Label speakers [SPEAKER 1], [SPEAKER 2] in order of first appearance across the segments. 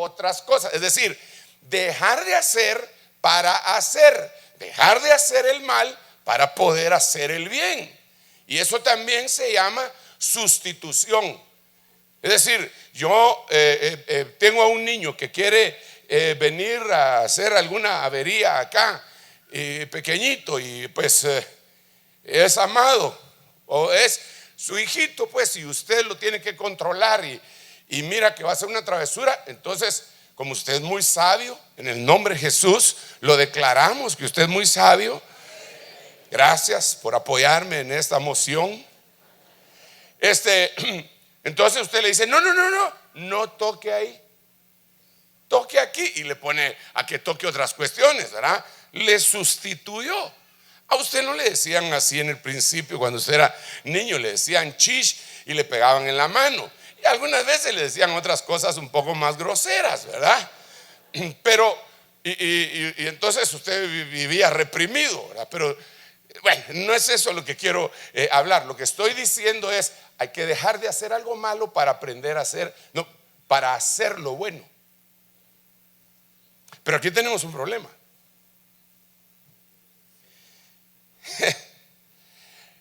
[SPEAKER 1] otras cosas. Es decir, dejar de hacer para hacer, dejar de hacer el mal para poder hacer el bien. Y eso también se llama sustitución. Es decir, yo tengo a un niño que quiere venir a hacer alguna avería acá, pequeñito, y pues es amado o es su hijito, pues, y usted lo tiene que controlar y mira que va a hacer una travesura. Entonces, como usted es muy sabio, en el nombre de Jesús lo declaramos que usted es muy sabio. Gracias por apoyarme en esta moción. Entonces usted le dice: no toque ahí, toque aquí, y le pone a que toque otras cuestiones, ¿verdad? Le sustituyó. A usted no le decían así en el principio, cuando usted era niño, le decían chish y le pegaban en la mano. Y algunas veces le decían otras cosas un poco más groseras, ¿verdad? Pero, y entonces usted vivía reprimido, ¿verdad? Pero bueno, no es eso lo que quiero hablar. Lo que estoy diciendo es: hay que dejar de hacer algo malo para aprender a hacer, no, para hacer lo bueno. Pero aquí tenemos un problema.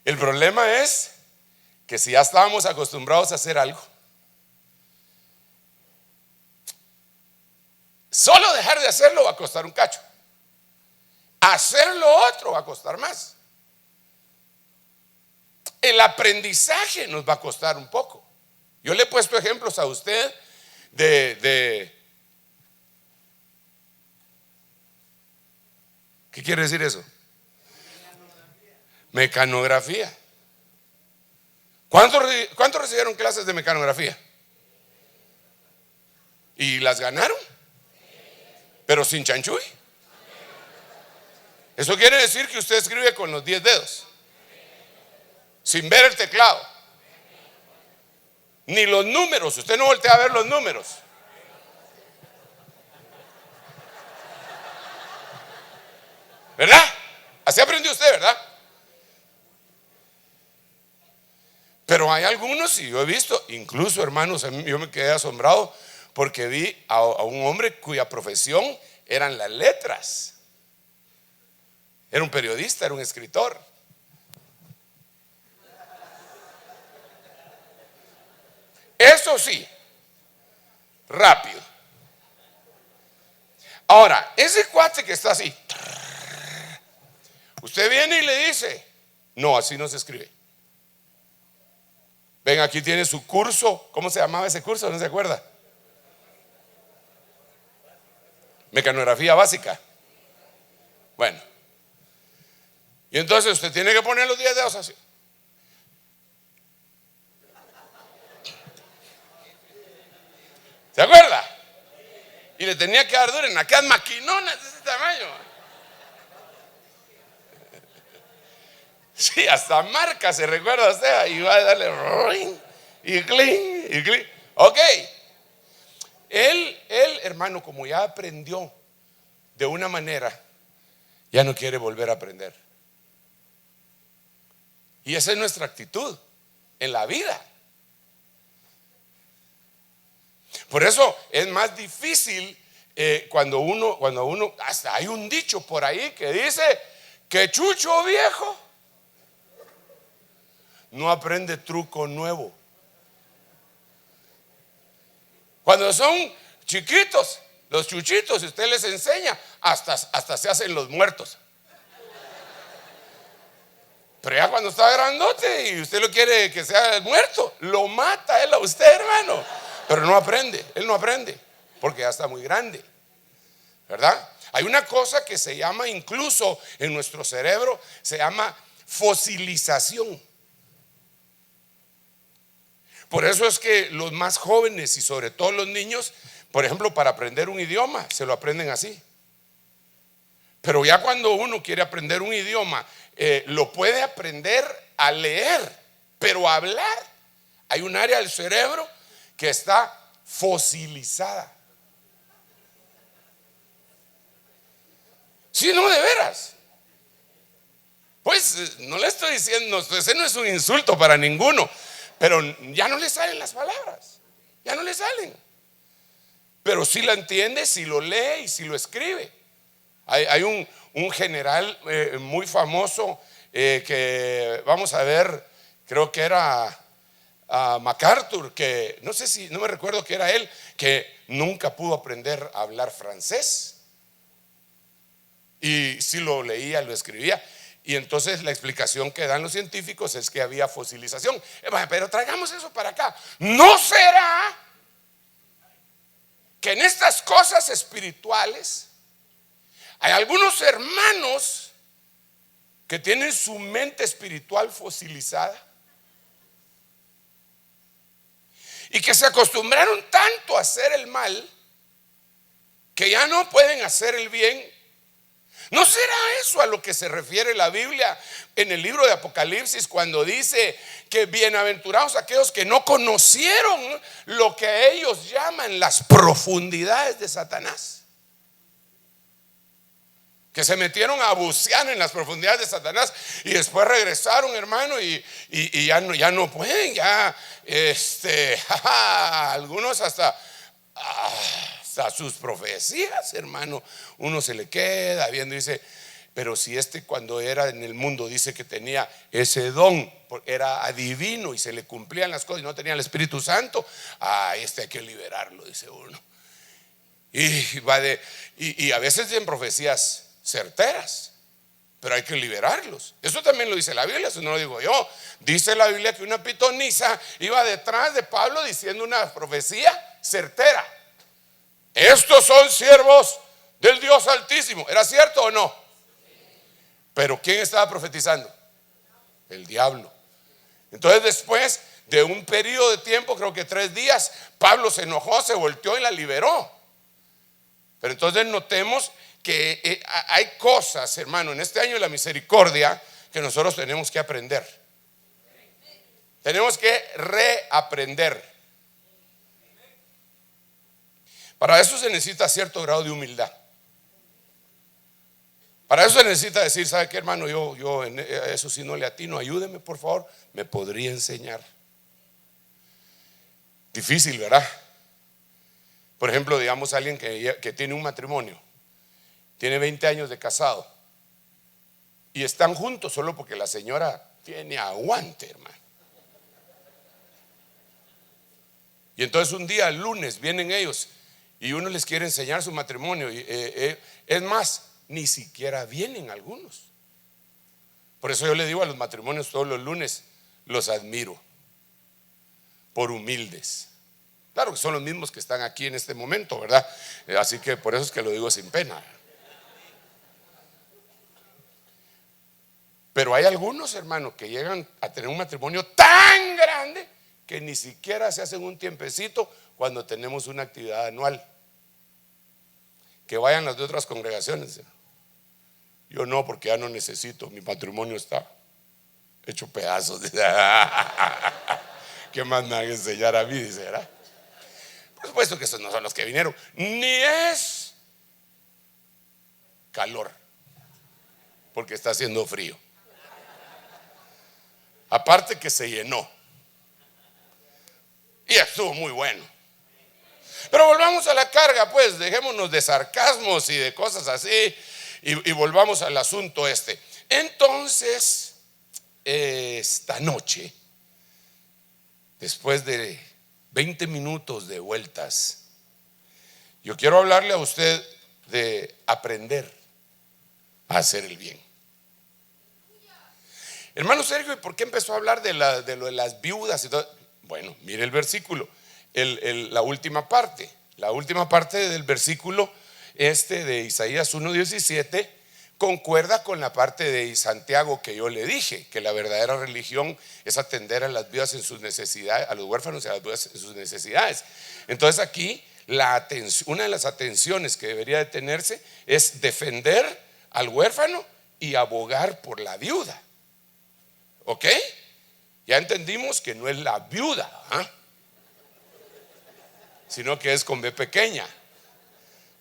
[SPEAKER 1] El problema es que si ya estábamos acostumbrados a hacer algo, solo dejar de hacerlo va a costar un cacho. Hacer lo otro va a costar más. El aprendizaje nos va a costar un poco. Yo le he puesto ejemplos a usted de ¿qué quiere decir eso? Mecanografía. ¿Cuántos recibieron clases de mecanografía? ¿Y las ganaron? Pero sin chanchuy. Eso quiere decir que usted escribe con los 10 dedos, sin ver el teclado, ni los números. Usted no voltea a ver los números. ¿Verdad? Así aprendió usted, ¿verdad? Pero hay algunos, y yo he visto, incluso hermanos, yo me quedé asombrado porque vi a un hombre cuya profesión eran las letras. Era un periodista, era un escritor. Eso sí, rápido. Ahora, ese cuate que está así, usted viene y le dice: no, así no se escribe. Ven, aquí tiene su curso. ¿Cómo se llamaba ese curso? ¿No se acuerda? Mecanografía básica. Bueno, y entonces usted tiene que poner los 10 dedos así. ¿Se acuerda? Y le tenía que dar duro en aquellas maquinonas de ese tamaño. Sí, hasta marca se recuerda usted. Y va a darle ring y clean y clean. Ok. Él, hermano, como ya aprendió de una manera, ya no quiere volver a aprender. Y esa es nuestra actitud en la vida. Por eso es más difícil cuando uno, hasta hay un dicho por ahí que dice que chucho viejo no aprende truco nuevo. Cuando son chiquitos, los chuchitos, si usted les enseña, hasta se hacen los muertos. Pero ya cuando está grandote y usted lo quiere que sea el muerto, lo mata él a usted, hermano. Pero no aprende, él no aprende, porque ya está muy grande, ¿verdad? Hay una cosa que se llama, incluso en nuestro cerebro, se llama fosilización. Por eso es que los más jóvenes y sobre todo los niños, por ejemplo, para aprender un idioma, se lo aprenden así. Pero ya cuando uno quiere aprender un idioma, lo puede aprender a leer, pero a hablar, hay un área del cerebro que está fosilizada. Sí, no, de veras. Pues no le estoy diciendo, ese no es un insulto para ninguno, pero ya no le salen las palabras, ya no le salen. pero sí la entiende si lo lee y si lo escribe. Hay un general muy famoso que vamos a ver, creo que era MacArthur, que no sé si, no me recuerdo que era él, que nunca pudo aprender a hablar francés. Y si lo leía, lo escribía. Y entonces la explicación que dan los científicos es que había fosilización. Pero traigamos eso para acá. ¿No será que en estas cosas espirituales hay algunos hermanos que tienen su mente espiritual fosilizada y que se acostumbraron tanto a hacer el mal que ya no pueden hacer el bien? ¿No será eso a lo que se refiere la Biblia en el libro de Apocalipsis cuando dice que bienaventurados aquellos que no conocieron lo que ellos llaman las profundidades de Satanás? Que se metieron a bucear en las profundidades de Satanás y después regresaron, hermano, y ya no pueden, algunos hasta sus profecías, hermano, uno se le queda viendo y dice, pero si cuando era en el mundo dice que tenía ese don, era adivino y se le cumplían las cosas y no tenía el Espíritu Santo, hay que liberarlo, dice uno. Y a veces tienen profecías certeras, pero hay que liberarlos. Eso también lo dice la Biblia, eso no lo digo yo. Dice la Biblia que una pitonisa iba detrás de Pablo diciendo una profecía certera: estos son siervos del Dios Altísimo. ¿Era cierto o no? Pero ¿quién estaba profetizando? El diablo. Entonces, después de un periodo de tiempo, creo que 3 días, Pablo se enojó, se volteó y la liberó. Pero entonces notemos que hay cosas, hermano, en este año de la misericordia que nosotros tenemos que aprender. Tenemos que reaprender. Para eso se necesita cierto grado de humildad. Para eso se necesita decir, ¿sabe qué, hermano? Yo en eso sí no le atino, ayúdeme por favor, me podría enseñar. Difícil, ¿verdad? Por ejemplo, digamos alguien que tiene un matrimonio, tiene 20 años de casado y están juntos solo porque la señora tiene aguante, hermano. Y entonces un día, el lunes, vienen ellos y uno les quiere enseñar su matrimonio y, es más, ni siquiera vienen algunos. Por eso yo le digo a los matrimonios todos los lunes, los admiro por humildes. Claro que son los mismos que están aquí en este momento, ¿verdad? Así que por eso es que lo digo sin pena. Pero hay algunos, hermanos, que llegan a tener un matrimonio tan grande que ni siquiera se hacen un tiempecito cuando tenemos una actividad anual. Que vayan las de otras congregaciones. Yo no, porque ya no necesito, mi matrimonio está hecho pedazos. ¿Qué más me van a enseñar a mí? Dice, ¿verdad? Por supuesto que esos no son los que vinieron. Ni es calor, porque está haciendo frío. Aparte que se llenó y estuvo muy bueno. Pero volvamos a la carga, pues dejémonos de sarcasmos y de cosas así y volvamos al asunto este. Entonces, esta noche, después de 20 minutos de vueltas, yo quiero hablarle a usted de aprender a hacer el bien. Hermano Sergio, ¿y por qué empezó a hablar de lo de las viudas y todo? Bueno, mire el versículo, la última parte del versículo de Isaías 1:17 concuerda con la parte de Santiago que yo le dije, que la verdadera religión es atender a las viudas en sus necesidades, a los huérfanos y a las viudas en sus necesidades. Entonces aquí una de las atenciones que debería de tenerse es defender al huérfano y abogar por la viuda. ¿Ok? Ya entendimos que no es la viuda, sino que es con B pequeña,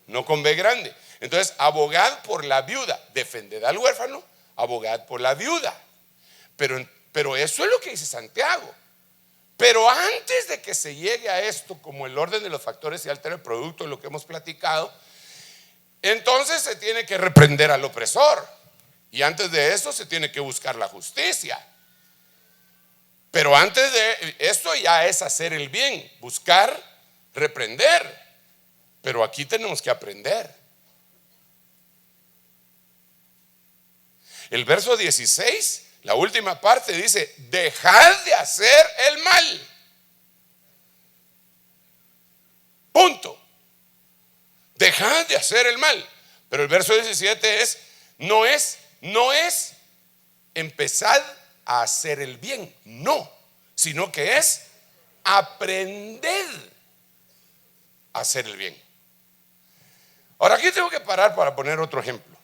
[SPEAKER 1] no con B grande. Entonces, abogad por la viuda, defended al huérfano, abogad por la viuda. Pero eso es lo que dice Santiago. Pero antes de que se llegue a esto, como el orden de los factores y altera el producto, lo que hemos platicado, entonces se tiene que reprender al opresor. Y antes de eso se tiene que buscar la justicia. Pero antes de esto ya es hacer el bien, buscar, reprender. Pero aquí tenemos que aprender. El verso 16, la última parte dice: dejad de hacer el mal. Punto. Dejad de hacer el mal. Pero el verso 17 no es empezad a hacer el bien, no, sino que es aprender a hacer el bien. Ahora aquí tengo que parar para poner otro ejemplo.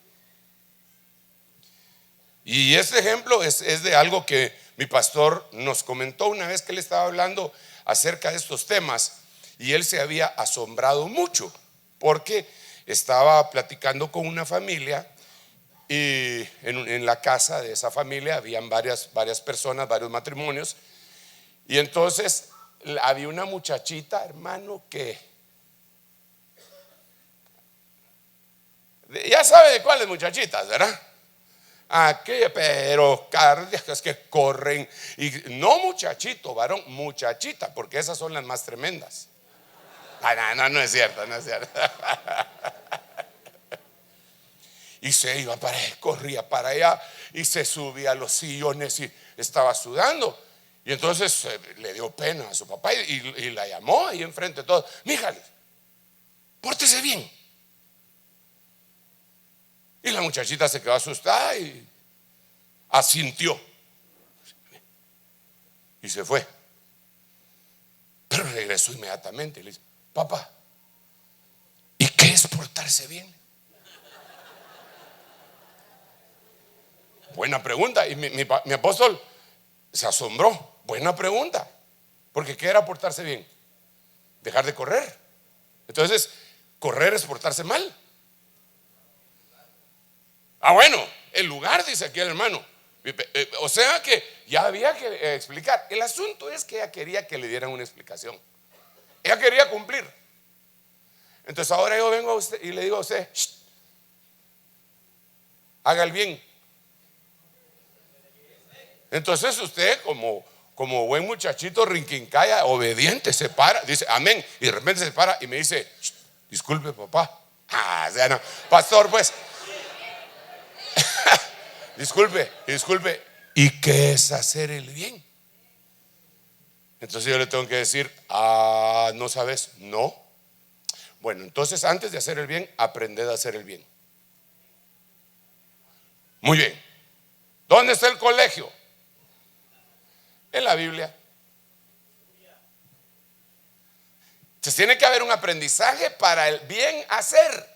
[SPEAKER 1] Y este ejemplo es de algo que mi pastor nos comentó una vez que él estaba hablando acerca de estos temas, y él se había asombrado mucho porque estaba platicando con una familia, y en la casa de esa familia habían varias personas, varios matrimonios, y entonces había una muchachita, hermano, que ya sabe de cuáles muchachitas, ¿verdad? Aquellas, pero cardíacas que corren, y no muchachito, varón, muchachita, porque esas son las más tremendas. No es cierto, no es cierto. Y se iba para allá, corría para allá y se subía a los sillones y estaba sudando. Y entonces le dio pena a su papá y la llamó ahí enfrente de todos: mija, pórtese bien. Y la muchachita se quedó asustada y asintió y se fue. Pero regresó inmediatamente y le dice: papá, ¿y qué es portarse bien? Buena pregunta. Y mi apóstol se asombró. Buena pregunta. Porque ¿qué era portarse bien? Dejar de correr. Entonces, correr es portarse mal. Bueno, el lugar, dice aquí el hermano. O sea que ya había que explicar. El asunto es que ella quería que le dieran una explicación. Ella quería cumplir. Entonces ahora yo vengo a usted y le digo a usted: haga el bien. Entonces usted, como buen muchachito rinquincaya, obediente, se para, dice amén, y de repente se para y me dice: disculpe, papá. O sea, no, pastor, pues disculpe. ¿Y qué es hacer el bien? Entonces yo le tengo que decir: ¿no sabes? No. Bueno, entonces antes de hacer el bien, aprended a hacer el bien. Muy bien. ¿Dónde está el colegio? En la Biblia. Entonces tiene que haber un aprendizaje para el bien hacer.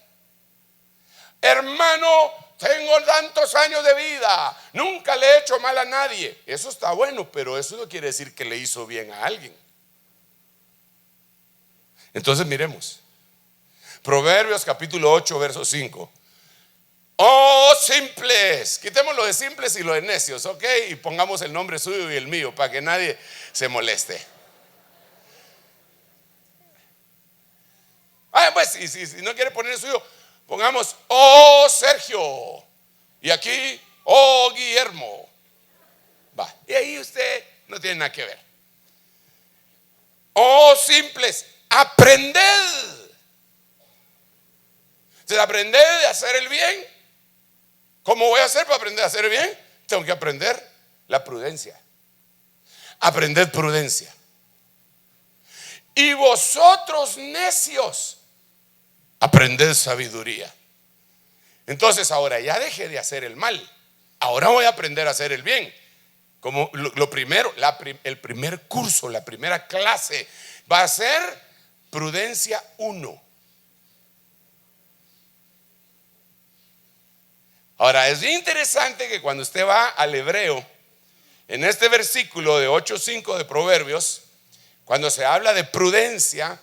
[SPEAKER 1] Hermano, tengo tantos años de vida, nunca le he hecho mal a nadie. Eso está bueno, pero eso no quiere decir que le hizo bien a alguien. Entonces miremos Proverbios capítulo 8 verso 5. Oh simples, quitemos lo de simples y lo de necios, ok, y pongamos el nombre suyo y el mío para que nadie se moleste. Pues si no quiere poner el suyo, pongamos oh Sergio, y aquí oh Guillermo. Va, y ahí usted no tiene nada que ver. Oh simples, aprended. Entonces aprended de hacer el bien. ¿Cómo voy a hacer para aprender a hacer el bien? Tengo que aprender la prudencia. Aprended prudencia. Y vosotros necios, aprended sabiduría. Entonces ahora ya dejé de hacer el mal. Ahora voy a aprender a hacer el bien. Como lo primero, el primer curso, la primera clase va a ser prudencia 1. Ahora es interesante que cuando usted va al hebreo, en este versículo de 8:5 de Proverbios, cuando se habla de prudencia,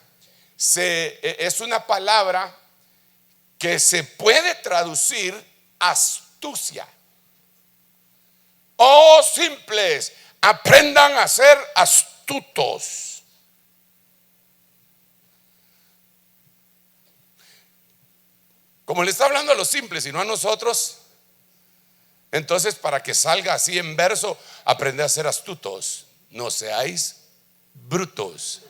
[SPEAKER 1] es una palabra que se puede traducir astucia. Oh simples, aprendan a ser astutos. astutos. Como le está hablando a los simples y no a nosotros, entonces para que salga así en verso, aprende a ser astutos, no seáis brutos.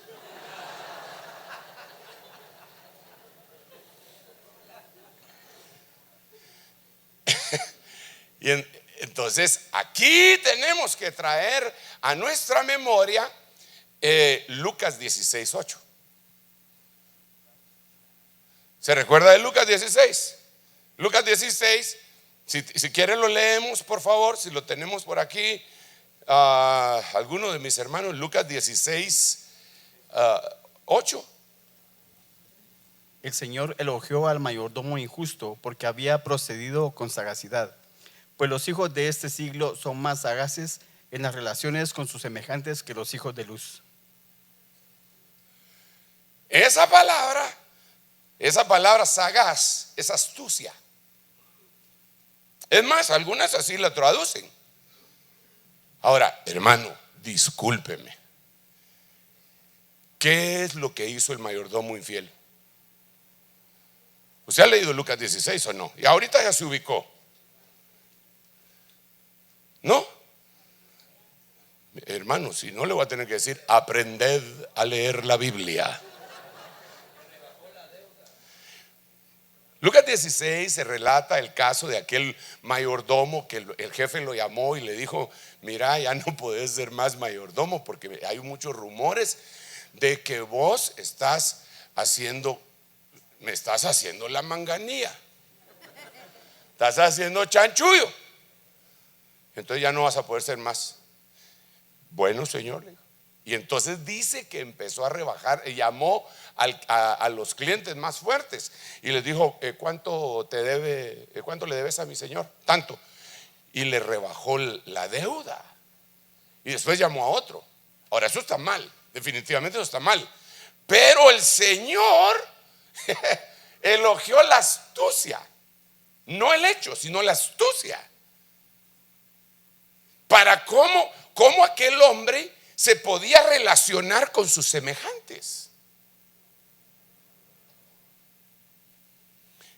[SPEAKER 1] Entonces aquí tenemos que traer a nuestra memoria Lucas 16:8. ¿Se recuerda de Lucas 16? Lucas 16, si quieren lo leemos, por favor, si lo tenemos por aquí. Alguno de mis hermanos, Lucas 16:8.
[SPEAKER 2] El Señor elogió al mayordomo injusto porque había procedido con sagacidad, pues los hijos de este siglo son más sagaces en las relaciones con sus semejantes que los hijos de luz.
[SPEAKER 1] Esa palabra sagaz es astucia. Es más, algunas así la traducen. Ahora, hermano, discúlpeme. ¿Qué es lo que hizo el mayordomo infiel? ¿Usted ha leído Lucas 16 o no? Y ahorita ya se ubicó. ¿No? Hermano, si no, le voy a tener que decir: aprended a leer la Biblia. Lucas 16 se relata el caso de aquel mayordomo que el jefe lo llamó y le dijo: mira, ya no podés ser más mayordomo porque hay muchos rumores de que vos me estás haciendo la manganía, estás haciendo chanchullo, entonces ya no vas a poder ser más. Bueno, señor. Y entonces dice que empezó a rebajar, llamó a los clientes más fuertes y les dijo: ¿cuánto le debes a mi señor? Tanto. Y le rebajó la deuda. Y después llamó a otro. Ahora, eso está mal, definitivamente eso está mal. Pero el Señor elogió la astucia, no el hecho, sino la astucia. Para cómo aquel hombre se podía relacionar con sus semejantes.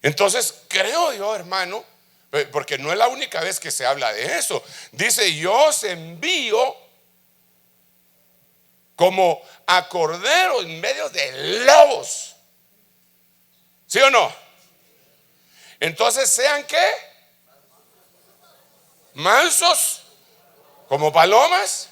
[SPEAKER 1] Entonces creo yo, hermano, porque no es la única vez que se habla de eso. Dice: yo os envío como a cordero en medio de lobos. ¿Sí o no? Entonces, ¿sean qué? Mansos como palomas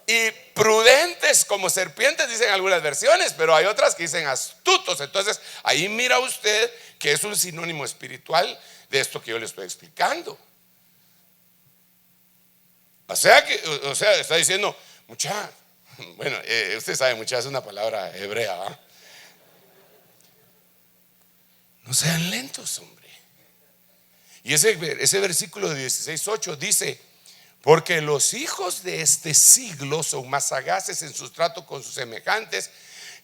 [SPEAKER 1] y prudentes como serpientes, dicen algunas versiones, pero hay otras que dicen astutos. Entonces ahí mira usted que es un sinónimo espiritual de esto que yo le estoy explicando. O sea, está diciendo: bueno, usted sabe, mucha es una palabra hebrea, ¿va? No sean lentos, hombre. Y ese versículo de 16:8 dice: porque los hijos de este siglo son más sagaces en su trato con sus semejantes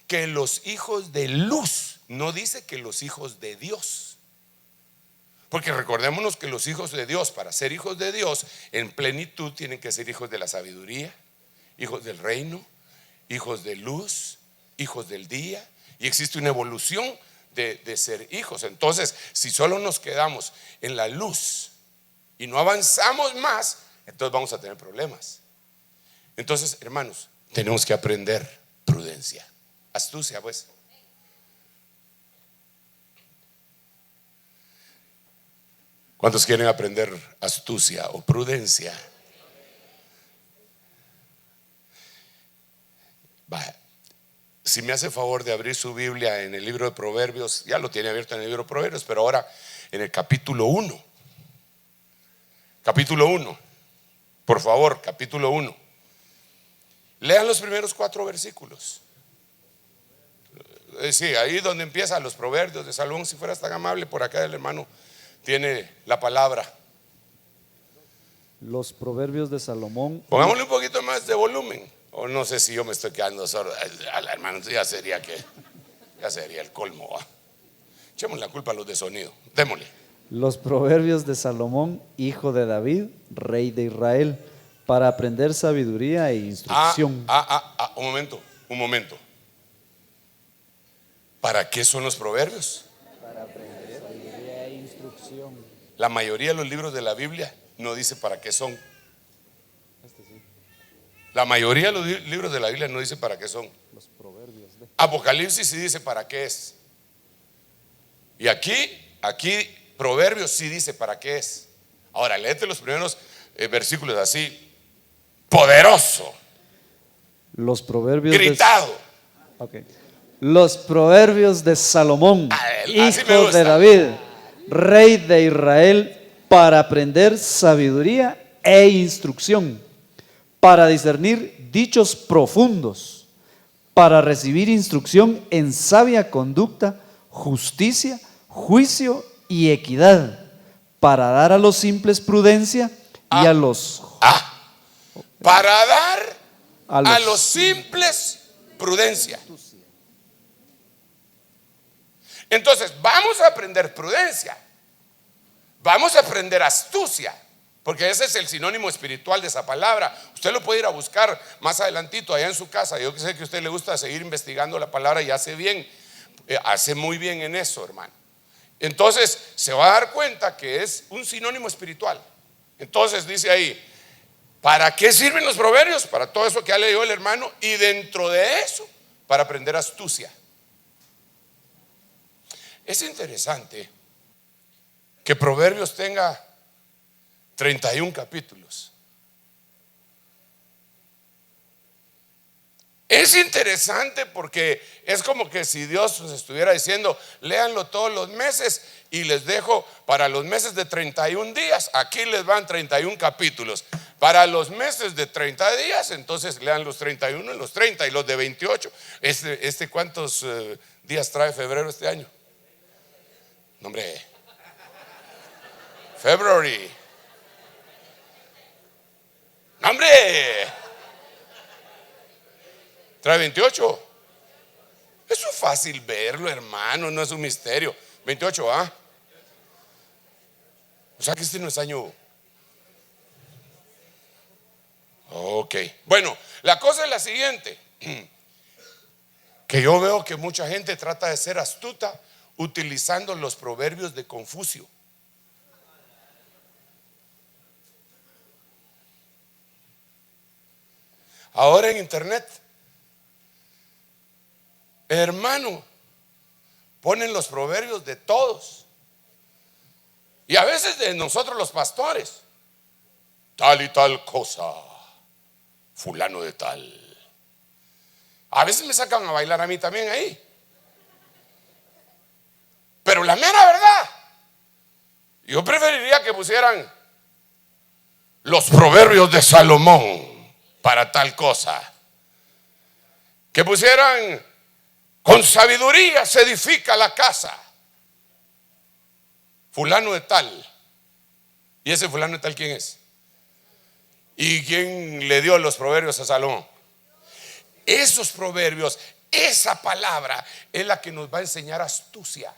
[SPEAKER 1] que los hijos de luz. No dice que los hijos de Dios, porque recordémonos que los hijos de Dios, para ser hijos de Dios en plenitud, tienen que ser hijos de la sabiduría, hijos del reino, hijos de luz, hijos del día. Y existe una evolución de ser hijos. Entonces, si solo nos quedamos en la luz y no avanzamos más, entonces vamos a tener problemas. Entonces, hermanos, tenemos que aprender prudencia, astucia, pues. ¿Cuántos quieren aprender astucia o prudencia? Vaya, si me hace favor de abrir su Biblia en el libro de Proverbios, ya lo tiene abierto en el libro de Proverbios, pero ahora en el capítulo 1. Capítulo 1. Por favor, capítulo 1. Lean los primeros 4 versículos. Sí, ahí donde empieza los proverbios de Salomón. Si fueras tan amable, por acá el hermano tiene la palabra.
[SPEAKER 3] Los proverbios de Salomón.
[SPEAKER 1] Pongámosle un poquito más de volumen. O no sé si yo me estoy quedando sordo. Hermano, ya sería el colmo, ¿va? Echemos la culpa a los de sonido. Démosle.
[SPEAKER 3] Los proverbios de Salomón, hijo de David, rey de Israel, para aprender sabiduría e instrucción.
[SPEAKER 1] Un momento. ¿Para qué son los proverbios?
[SPEAKER 3] Para aprender sabiduría e instrucción.
[SPEAKER 1] La mayoría de los libros de la Biblia no dice para qué son. La mayoría de los libros de la Biblia no dice para qué son.
[SPEAKER 3] Los proverbios.
[SPEAKER 1] Apocalipsis sí dice para qué es. Y aquí Proverbios sí dice para qué es. Ahora, léete los primeros versículos así. Poderoso.
[SPEAKER 3] Los proverbios.
[SPEAKER 1] Gritado.
[SPEAKER 3] Los proverbios de Salomón,
[SPEAKER 1] Así me
[SPEAKER 3] hijo
[SPEAKER 1] gusta.
[SPEAKER 3] de David, rey de Israel, para aprender sabiduría e instrucción, para discernir dichos profundos, para recibir instrucción en sabia conducta, justicia, juicio y equidad, para dar a los simples prudencia y a los
[SPEAKER 1] Para dar
[SPEAKER 3] A
[SPEAKER 1] a
[SPEAKER 3] los
[SPEAKER 1] los simples prudencia. Entonces, vamos a aprender prudencia. Vamos a aprender astucia, porque ese es el sinónimo espiritual de esa palabra. Usted lo puede ir a buscar más adelantito allá en su casa. Yo sé que a usted le gusta seguir investigando la palabra y hace bien, hace muy bien en eso, hermano. Entonces se va a dar cuenta que es un sinónimo espiritual. Entonces dice ahí, ¿para qué sirven los proverbios? Para todo eso que ha leído el hermano, y dentro de eso, para aprender astucia. Es interesante que Proverbios tenga 31 capítulos. Es interesante porque es como que si Dios nos estuviera diciendo, léanlo todos los meses y les dejo para los meses de 31 días, aquí les van 31 capítulos. Para los meses de 30 días, entonces lean los 31 y los 30 y los de 28. ¿Cuántos días trae febrero este año? No, hombre. February. No, hombre. Trae 28. Eso es fácil verlo, hermano, no es un misterio. 28, ¿ah? O sea que este no es año. Ok. Bueno, la cosa es la siguiente. Que yo veo que mucha gente trata de ser astuta utilizando los proverbios de Confucio. Ahora en internet, hermano, ponen los proverbios de todos. Y a veces de nosotros los pastores. Tal y tal cosa, fulano de tal. A veces me sacan a bailar a mí también ahí. Pero la mera verdad, yo preferiría que pusieran los proverbios de Salomón para tal cosa. Que pusieran, con sabiduría se edifica la casa, fulano de tal. ¿Y ese fulano de tal quién es? ¿Y quién le dio los proverbios a Salomón? Esos proverbios, esa palabra es la que nos va a enseñar astucia.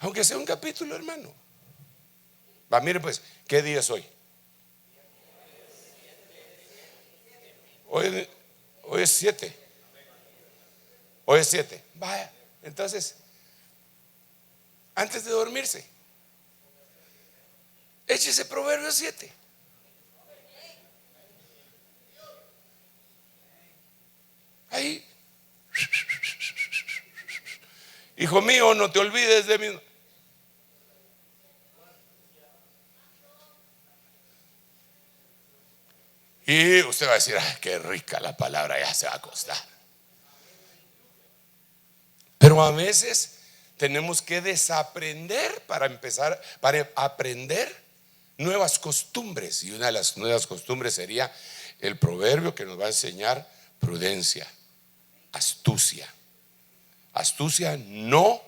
[SPEAKER 1] Aunque sea un capítulo, hermano. Va, mire pues, ¿qué día es hoy? Hoy es 7. Hoy es 7. Vaya, entonces, antes de dormirse, échese Proverbio 7. Ahí. Hijo mío, no te olvides de mí. Y usted va a decir, ay, qué rica la palabra, ya se va a acostar. Pero a veces tenemos que desaprender para empezar, para aprender nuevas costumbres. Y una de las nuevas costumbres sería el proverbio que nos va a enseñar prudencia, astucia. Astucia no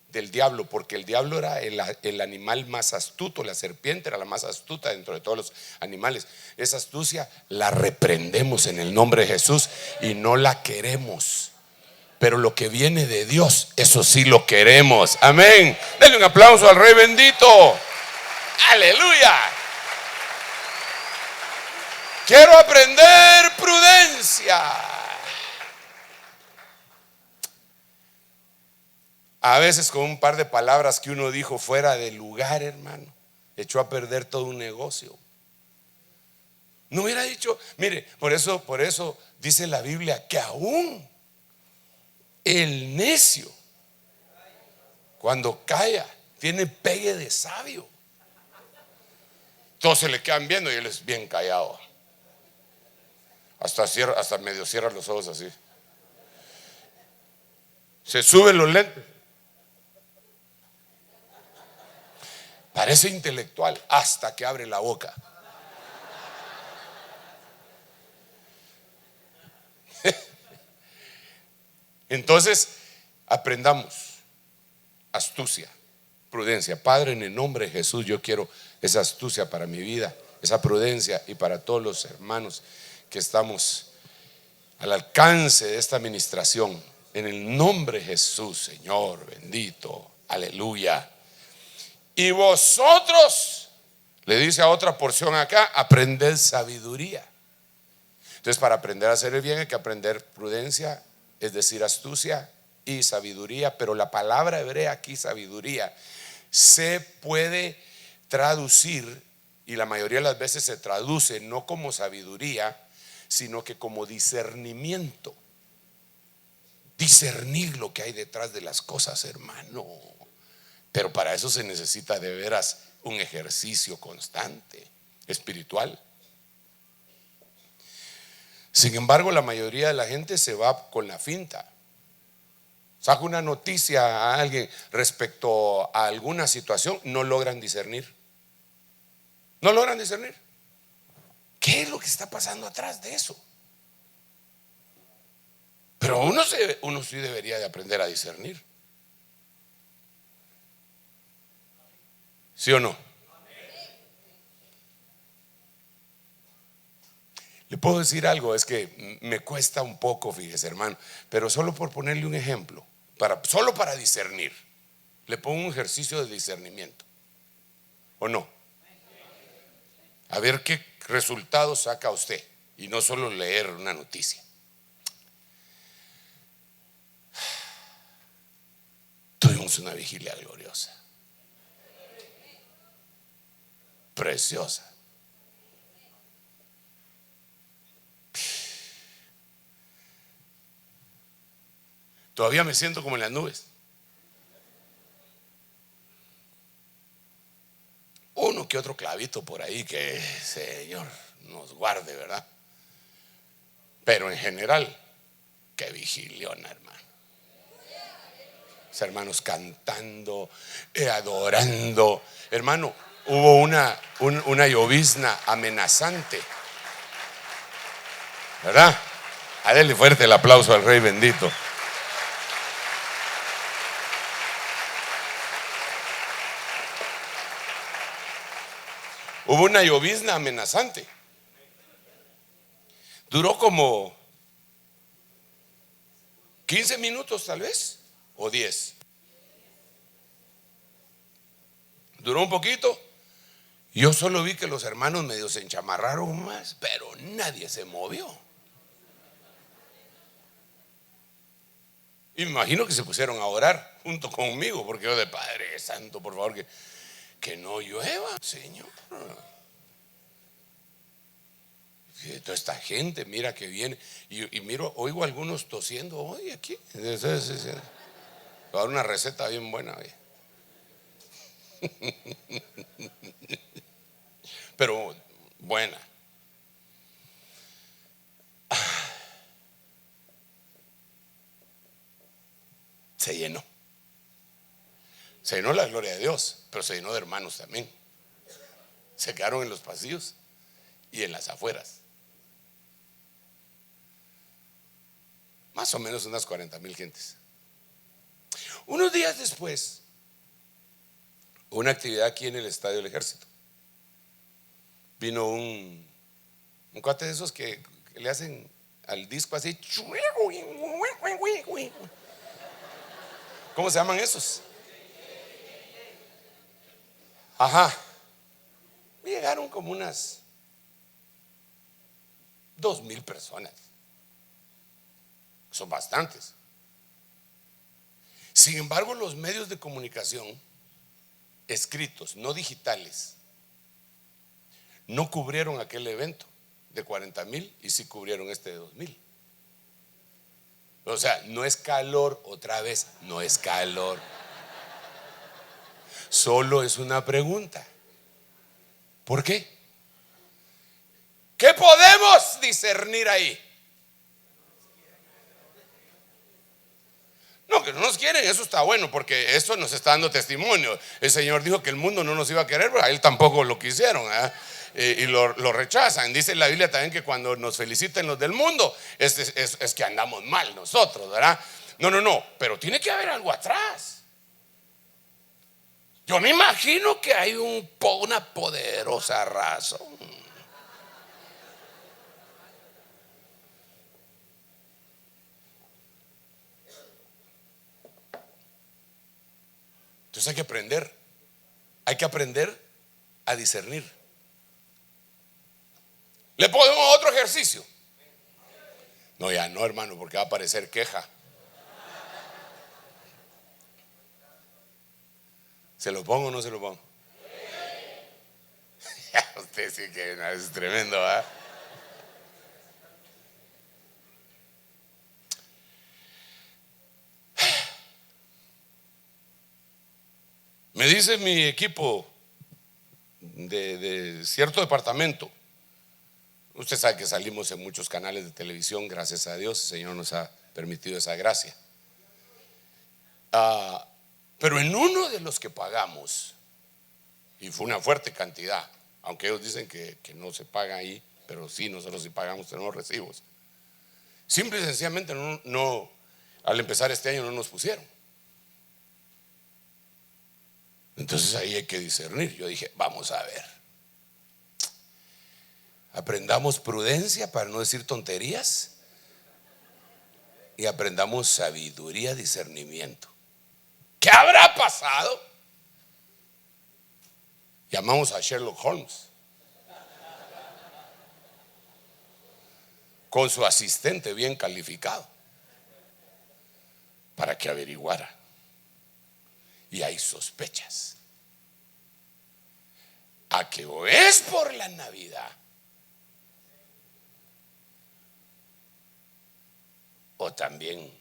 [SPEAKER 1] del diablo, porque el diablo era el animal más astuto, la serpiente era la más astuta dentro de todos los animales. Esa astucia la reprendemos en el nombre de Jesús y no la queremos. pero lo que viene de Dios, eso sí lo queremos. Amén. Denle un aplauso al Rey bendito. Aleluya. Quiero aprender prudencia. A veces con un par de palabras que uno dijo fuera de lugar, hermano, echó a perder todo un negocio. No hubiera dicho, mire, por eso dice la Biblia que aún el necio, cuando calla, tiene pegue de sabio. Todos se le quedan viendo y él es bien callado. Hasta medio cierra los ojos así. Se suben los lentes. Parece intelectual hasta que abre la boca. Entonces, aprendamos astucia, prudencia. Padre, en el nombre de Jesús, yo quiero esa astucia para mi vida, esa prudencia y para todos los hermanos que estamos al alcance de esta administración. En el nombre de Jesús, Señor bendito, aleluya. Y vosotros, le dice a otra porción acá, aprended sabiduría. Entonces, para aprender a hacer el bien hay que aprender prudencia, es decir, astucia y sabiduría. Pero la palabra hebrea aquí, sabiduría, se puede traducir, y la mayoría de las veces se traduce no como sabiduría, sino que como discernimiento. Discernir lo que hay detrás de las cosas, hermano. Pero para eso se necesita de veras un ejercicio constante, espiritual. Sin embargo, la mayoría de la gente se va con la finta. Saca una noticia a alguien respecto a alguna situación, no logran discernir. No logran discernir. ¿Qué es lo que está pasando atrás de eso? Pero uno sí debería de aprender a discernir. ¿Sí o no? Le puedo decir algo, es que me cuesta un poco, fíjese, hermano, pero solo por ponerle un ejemplo, solo para discernir, le pongo un ejercicio de discernimiento, ¿o no? A ver qué resultados saca usted y no solo leer una noticia. Tuvimos una vigilia gloriosa, preciosa. Todavía me siento como en las nubes. Uno que otro clavito por ahí que Señor nos guarde, ¿verdad? Pero en general, qué vigiliona, hermano. Los hermanos cantando, adorando. Hermano, hubo una llovizna amenazante, ¿verdad? Dale fuerte el aplauso al Rey bendito. Hubo una llovizna amenazante. Duró como 15 minutos tal vez, o 10. Duró un poquito. Yo solo vi que los hermanos medio se enchamarraron más, pero nadie se movió. Y me imagino que se pusieron a orar junto conmigo, porque yo de Padre Santo, por favor, que no llueva, Señor. Toda esta gente, mira que viene. Y miro, oigo a algunos tosiendo hoy aquí. Voy a dar una receta bien buena hoy. Pero buena. Se llenó. Se llenó la gloria de Dios, pero se llenó de hermanos también. Se quedaron en los pasillos y en las afueras. Más o menos unas 40,000 gentes. Unos días después, una actividad aquí en el Estadio del Ejército. Vino un cuate de esos que le hacen al disco así, ¿Cómo se llaman esos? Ajá. Llegaron como unas 2,000 personas. Son bastantes. Sin embargo, los medios de comunicación escritos, no digitales, no cubrieron aquel evento de 40,000 y sí cubrieron este de 2,000. O sea, no es calor, otra vez, no es calor. Solo es una pregunta. ¿Por qué? ¿Qué podemos discernir ahí? No, que no nos quieren, eso está bueno, porque eso nos está dando testimonio. El Señor dijo que el mundo no nos iba a querer, pero a Él tampoco lo quisieron, y lo rechazan. Dice la Biblia también que cuando nos feliciten los del mundo es que andamos mal nosotros, ¿verdad? No, pero tiene que haber algo atrás. Yo me imagino que hay una poderosa razón. Entonces hay que aprender a discernir. ¿Le ponemos otro ejercicio? No, ya no, hermano, porque va a aparecer queja. ¿Se lo pongo o no se lo pongo? Usted sí que es tremendo, ¿verdad? Me dice mi equipo de cierto departamento. Usted sabe que salimos en muchos canales de televisión, gracias a Dios, el Señor nos ha permitido esa gracia. Pero en uno de los que pagamos, y fue una fuerte cantidad, aunque ellos dicen que no se paga ahí, pero sí, nosotros sí pagamos, tenemos recibos. Simple y sencillamente al empezar este año no nos pusieron. Entonces ahí hay que discernir. Yo dije, vamos a ver, aprendamos prudencia para no decir tonterías y aprendamos sabiduría, discernimiento. ¿Qué habrá pasado? Llamamos a Sherlock Holmes con su asistente bien calificado para que averiguara. Y hay sospechas a que o es por la Navidad o también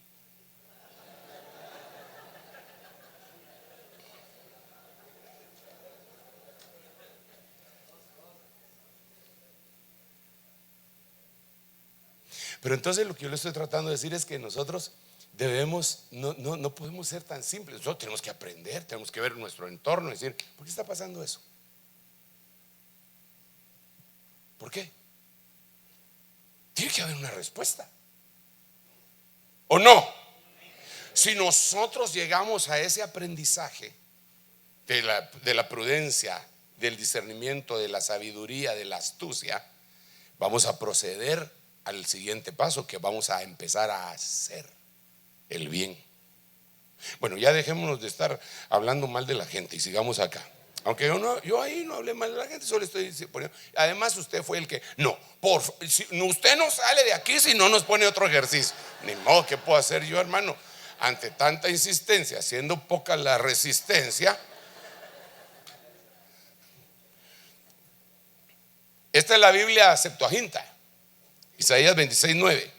[SPEAKER 1] pero entonces lo que yo le estoy tratando de decir es que nosotros debemos, no podemos ser tan simples. Nosotros tenemos que aprender, tenemos que ver nuestro entorno y decir, ¿por qué está pasando eso? ¿Por qué? Tiene que haber una respuesta, ¿o no? Si nosotros llegamos a ese aprendizaje de la prudencia, del discernimiento, de la sabiduría, de la astucia, vamos a proceder al siguiente paso, que vamos a empezar a hacer el bien. Bueno, ya dejémonos de estar hablando mal de la gente y sigamos acá. Aunque yo ahí no hablé mal de la gente, solo estoy poniendo. Además, usted fue el que usted no sale de aquí si no nos pone otro ejercicio. Ni modo, ¿qué puedo hacer yo, hermano? Ante tanta insistencia, siendo poca la resistencia. Esta es la Biblia Septuaginta, Isaías 26:9.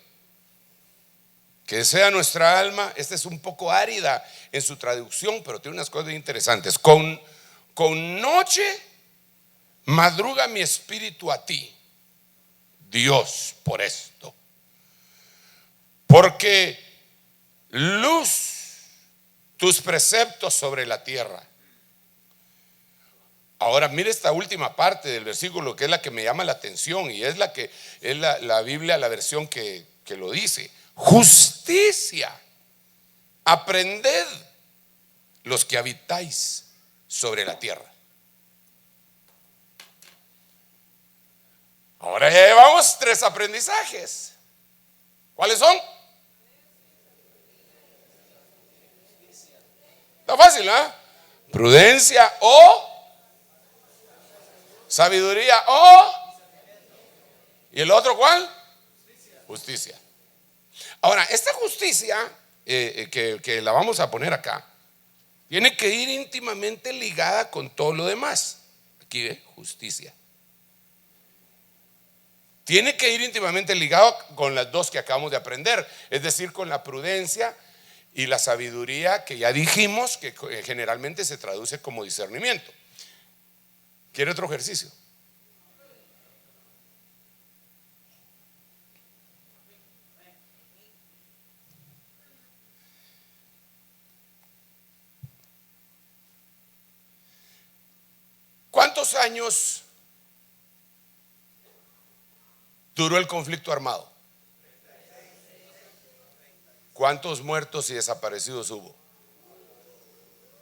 [SPEAKER 1] Que sea nuestra alma, esta es un poco árida en su traducción, pero tiene unas cosas interesantes. Con noche madruga mi espíritu a ti, Dios, por esto. Porque luz tus preceptos sobre la tierra. Ahora mire esta última parte del versículo, que es la que me llama la atención, y es la Biblia, la versión que lo dice. Justicia, aprended los que habitáis sobre la tierra. Ahora ya llevamos 3 aprendizajes. ¿Cuáles son? Está fácil, ¿ah? Prudencia o sabiduría o... ¿Y el otro cuál? Justicia. Ahora, esta justicia que la vamos a poner acá, tiene que ir íntimamente ligada con todo lo demás. Aquí ve, justicia. Tiene que ir íntimamente ligado con las dos que acabamos de aprender, es decir, con la prudencia y la sabiduría que ya dijimos que generalmente se traduce como discernimiento. ¿Quiere otro ejercicio? ¿Cuántos años duró el conflicto armado? ¿Cuántos muertos y desaparecidos hubo?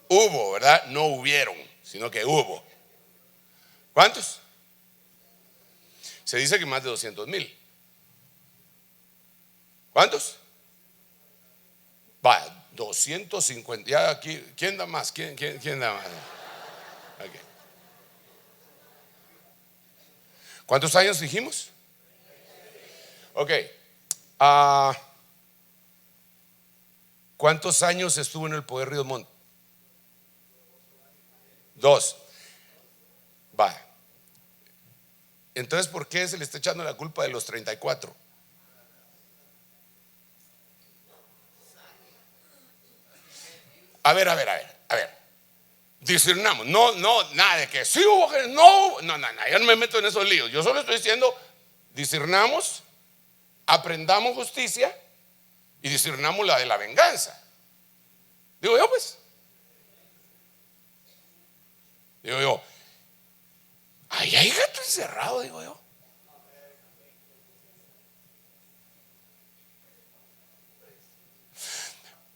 [SPEAKER 1] Hubo, ¿verdad? No hubieron, sino que hubo. ¿Cuántos? Se dice que más de 200,000. ¿Cuántos? Va, 250. Ya aquí, ¿quién da más? ¿Quién da más? Okay. ¿Cuántos años dijimos? Ok. ¿Cuántos años estuvo en el poder Ríos Montt? 2. Va. Entonces, ¿por qué se le está echando la culpa de los 34? A ver. Discernamos. No, nada de que sí hubo, que no, yo no me meto en esos líos. Yo solo estoy diciendo, discernamos, aprendamos justicia y discernamos la de la venganza. Digo yo, pues. Digo yo, ahí hay gato encerrado, digo yo.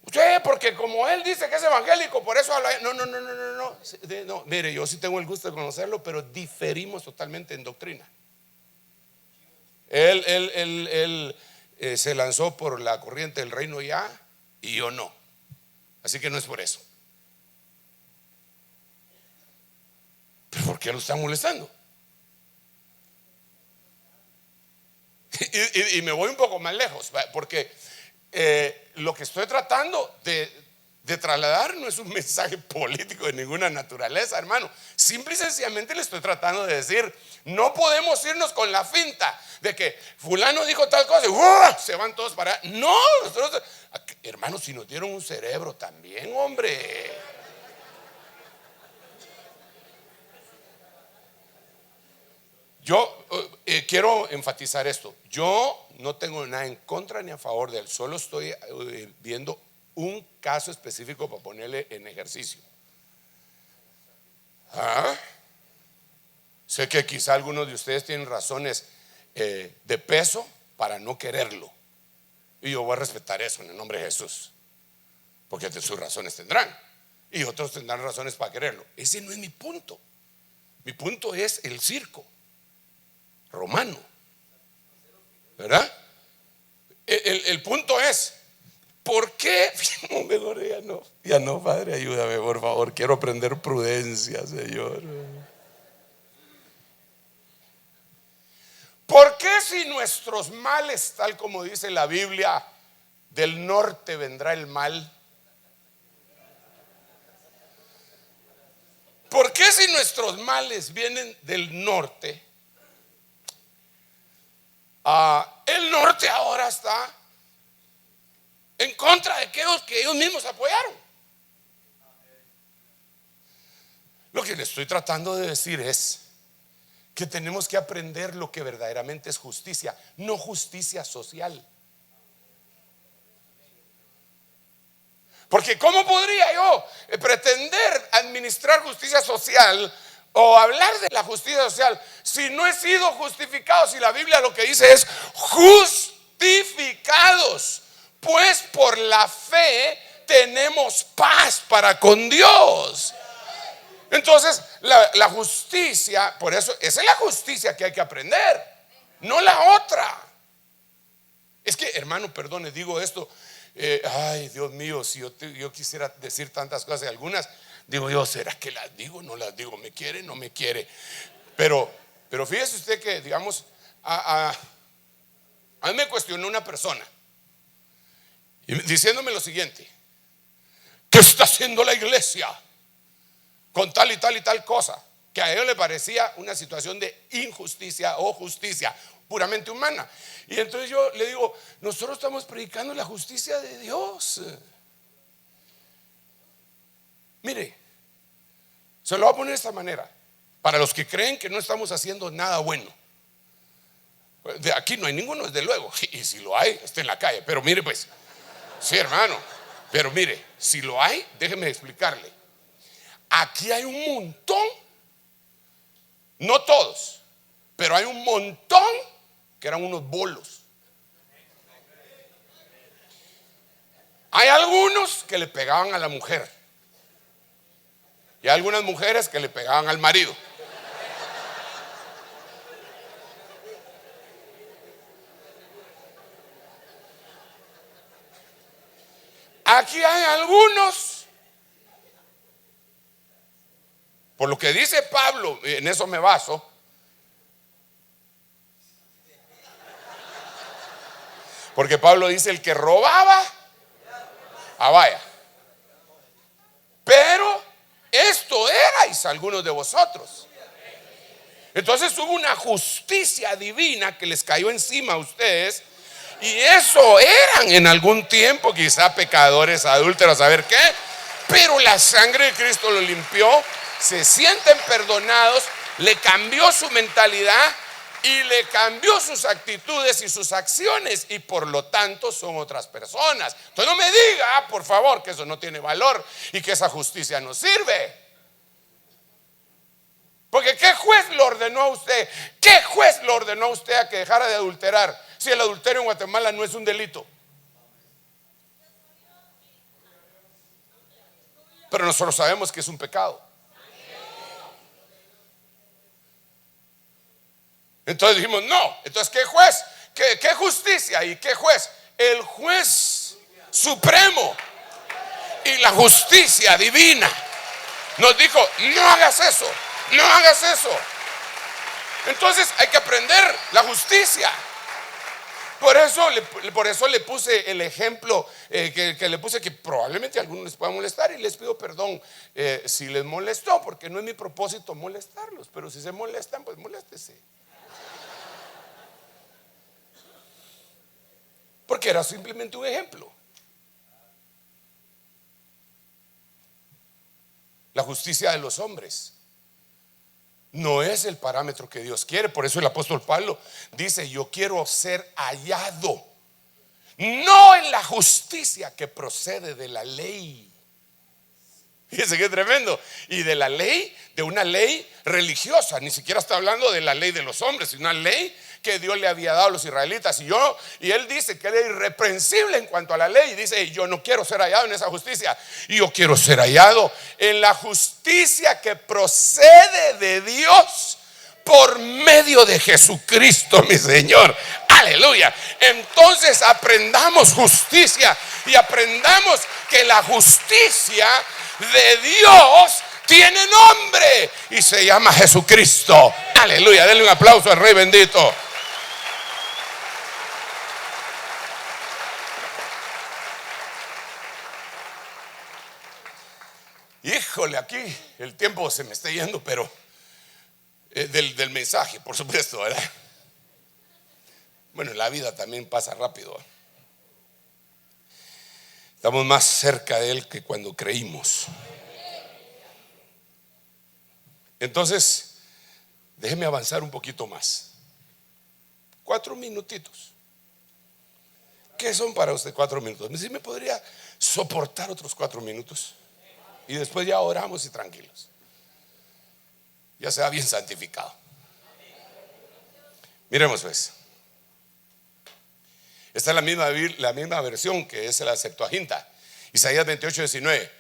[SPEAKER 1] Usted, porque como él dice que es evangélico, por eso habla. No, mire, yo sí tengo el gusto de conocerlo, pero diferimos totalmente en doctrina. Él se lanzó por la corriente del reino ya, y yo no. Así que no es por eso. ¿Pero por qué lo están molestando? Y me voy un poco más lejos, porque lo que estoy tratando de trasladar no es un mensaje político de ninguna naturaleza, hermano. Simple y sencillamente le estoy tratando de decir, no podemos irnos con la finta de que fulano dijo tal cosa y se van todos para... No, nosotros, hermanos, si nos dieron un cerebro también, hombre. Yo quiero enfatizar esto. Yo no tengo nada en contra ni a favor de él. Solo estoy viendo un caso específico para ponerle en ejercicio. Sé que quizá algunos de ustedes tienen razones de peso para no quererlo. Y yo voy a respetar eso en el nombre de Jesús. Porque sus razones tendrán. Y otros tendrán razones para quererlo. Ese no es mi punto. Mi punto es el circo romano, ¿verdad? El punto es, ¿por qué? Mejor ya no, Padre, ayúdame por favor, quiero aprender prudencia, Señor. ¿Por qué si nuestros males, tal como dice la Biblia, del norte vendrá el mal? ¿Por qué si nuestros males vienen del norte? El norte ahora está en contra de aquellos que ellos mismos apoyaron. Lo que le estoy tratando de decir es que tenemos que aprender lo que verdaderamente es justicia, no justicia social. Porque ¿cómo podría yo pretender administrar justicia social o hablar de la justicia social si no he sido justificado? Si la Biblia lo que dice es justificados, pues por la fe tenemos paz para con Dios. Entonces la justicia, por eso esa es la justicia que hay que aprender, no la otra. Es que, hermano, perdone, digo esto, Ay, Dios mío, si yo quisiera decir tantas cosas, y algunas digo yo, ¿será que las digo? No las digo, ¿me quiere? No me quiere. Pero fíjese usted que, digamos, a mí me cuestionó una persona diciéndome lo siguiente: ¿qué está haciendo la iglesia con tal y tal y tal cosa? Que a ellos le parecía una situación de injusticia o justicia puramente humana. Y entonces yo le digo, nosotros estamos predicando la justicia de Dios. Mire, se lo voy a poner de esta manera, para los que creen que no estamos haciendo nada bueno. De aquí no hay ninguno, desde luego, y si lo hay, está en la calle. Pero mire pues, sí, hermano, pero mire, si lo hay, déjeme explicarle. Aquí hay un montón, no todos, pero hay un montón que eran unos bolos. Hay algunos que le pegaban a la mujer y hay algunas mujeres que le pegaban al marido. Aquí hay algunos, por lo que dice Pablo, en eso me baso, porque Pablo dice: el que robaba, vaya. Pero esto erais algunos de vosotros. Entonces hubo una justicia divina que les cayó encima a ustedes. Y eso eran en algún tiempo quizá pecadores, adúlteros, saber qué. Pero la sangre de Cristo los limpió, se sienten perdonados, le cambió su mentalidad y le cambió sus actitudes y sus acciones, y por lo tanto son otras personas. Entonces no me diga, por favor, que eso no tiene valor y que esa justicia no sirve. Porque ¿qué juez lo ordenó a usted? ¿Qué juez lo ordenó a usted a que dejara de adulterar? Si el adulterio en Guatemala no es un delito. Pero nosotros sabemos que es un pecado. Entonces dijimos, no. Entonces, ¿qué juez? ¿Qué justicia? ¿Y qué juez? El juez supremo y la justicia divina nos dijo: no hagas eso, no hagas eso. Entonces hay que aprender la justicia. Por eso le puse el ejemplo que le puse, que probablemente a algunos les pueda molestar, y les pido perdón si les molestó, porque no es mi propósito molestarlos. Pero si se molestan, pues moléstese, porque era simplemente un ejemplo. La justicia de los hombres no es el parámetro que Dios quiere. Por eso el apóstol Pablo dice: yo quiero ser hallado no en la justicia que procede de la ley. Fíjense qué tremendo. Y de la ley, de una ley religiosa. Ni siquiera está hablando de la ley de los hombres, sino una ley que Dios le había dado a los israelitas. Y él dice que él es irreprensible en cuanto a la ley. Y dice: yo no quiero ser hallado en esa justicia, y yo quiero ser hallado en la justicia que procede de Dios por medio de Jesucristo, mi Señor. Aleluya. Entonces aprendamos justicia, y aprendamos que la justicia de Dios tiene nombre y se llama Jesucristo. Aleluya. Denle un aplauso al Rey bendito. Híjole, aquí el tiempo se me está yendo, pero del mensaje, por supuesto, ¿verdad? Bueno, la vida también pasa rápido. Estamos más cerca de Él que cuando creímos. Entonces, déjeme avanzar un poquito más. 4 minutitos. ¿Qué son para usted 4 minutos? ¿Sí me podría soportar otros 4 minutos? Y después ya oramos y tranquilos. Ya sea bien santificado. Miremos pues. Esta es la misma versión que es la Septuaginta. Isaías 28:19.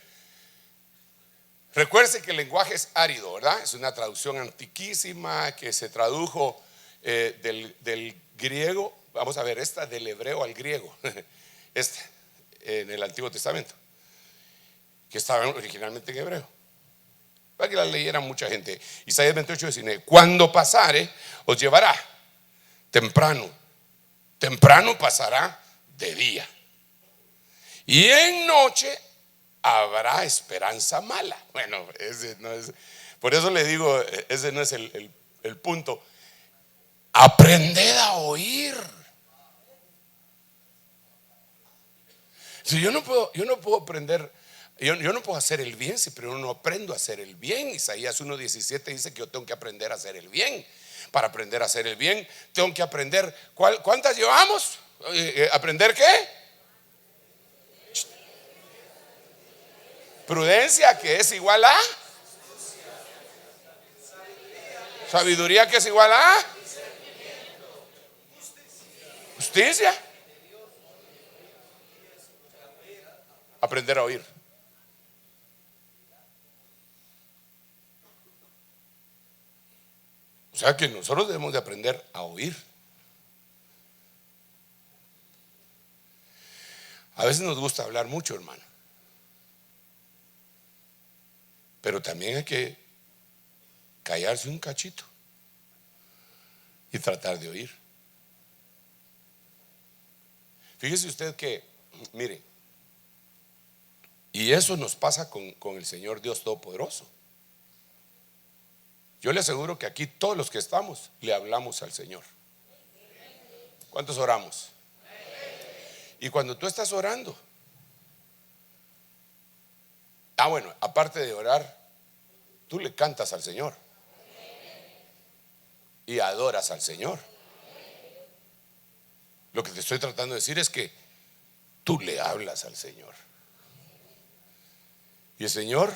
[SPEAKER 1] Recuerde que el lenguaje es árido, ¿verdad? Es una traducción antiquísima que se tradujo del griego. Vamos a ver, esta del hebreo al griego. en el Antiguo Testamento, que estaban originalmente en hebreo, para que la leyera mucha gente. Isaías 28:19: cuando pasare, os llevará temprano, temprano pasará de día, y en noche habrá esperanza mala. Bueno, ese no es, por eso le digo, ese no es el punto. Aprended a oír. Si yo no puedo aprender, yo no puedo hacer el bien si primero no aprendo a hacer el bien. Isaías 1:17 dice que yo tengo que aprender a hacer el bien. Para aprender a hacer el bien tengo que aprender. ¿Cuántas llevamos? ¿Aprender qué? Prudencia, que es igual a sabiduría, que es igual a justicia. Aprender a oír. O sea que nosotros debemos de aprender a oír. A veces nos gusta hablar mucho, hermano, pero también hay que callarse un cachito y tratar de oír. Fíjese usted que, mire, y eso nos pasa con el Señor Dios Todopoderoso. Yo le aseguro que aquí todos los que estamos le hablamos al Señor. ¿Cuántos oramos? Y cuando tú estás orando, bueno, aparte de orar, tú le cantas al Señor y adoras al Señor. Lo que te estoy tratando de decir es que tú le hablas al Señor. Y el Señor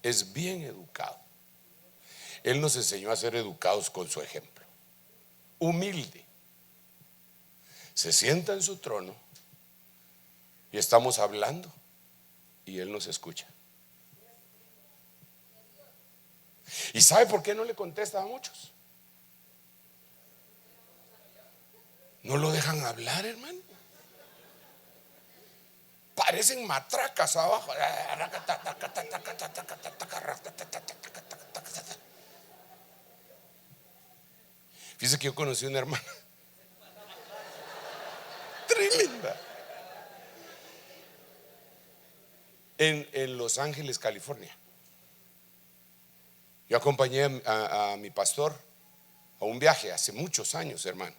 [SPEAKER 1] es bien educado. Él nos enseñó a ser educados con su ejemplo. Humilde. Se sienta en su trono y estamos hablando y Él nos escucha. ¿Y sabe por qué no le contesta a muchos? No lo dejan hablar, hermano. Parecen matracas abajo. Fíjese que yo conocí una hermana tremenda en Los Ángeles, California. Yo acompañé a mi pastor a un viaje hace muchos años, hermano.